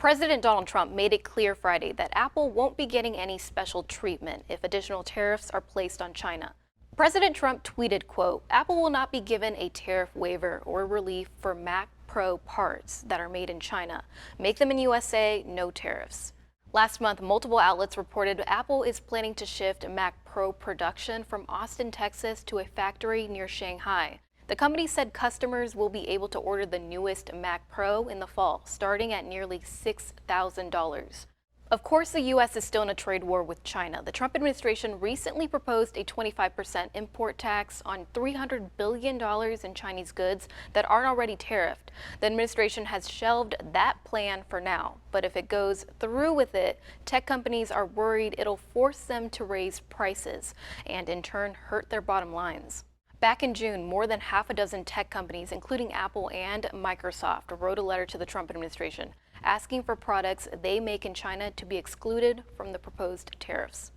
President Donald Trump made it clear Friday that Apple won't be getting any special treatment if additional tariffs are placed on China. President Trump tweeted, quote, "Apple will not be given a tariff waiver or relief for Mac Pro parts that are made in China. Make them in USA, no tariffs." Last month, multiple outlets reported Apple is planning to shift Mac Pro production from Austin, Texas to a factory near Shanghai. The company said customers will be able to order the newest Mac Pro in the fall, starting at nearly $6,000. Of course, the U.S. is still in a trade war with China. The Trump administration recently proposed a 25% import tax on $300 billion in Chinese goods that aren't already tariffed. The administration has shelved that plan for now, but if it goes through with it, tech companies are worried it'll force them to raise prices and in turn hurt their bottom lines. Back in June, more than half a dozen tech companies, including Apple and Microsoft, wrote a letter to the Trump administration asking for products they make in China to be excluded from the proposed tariffs.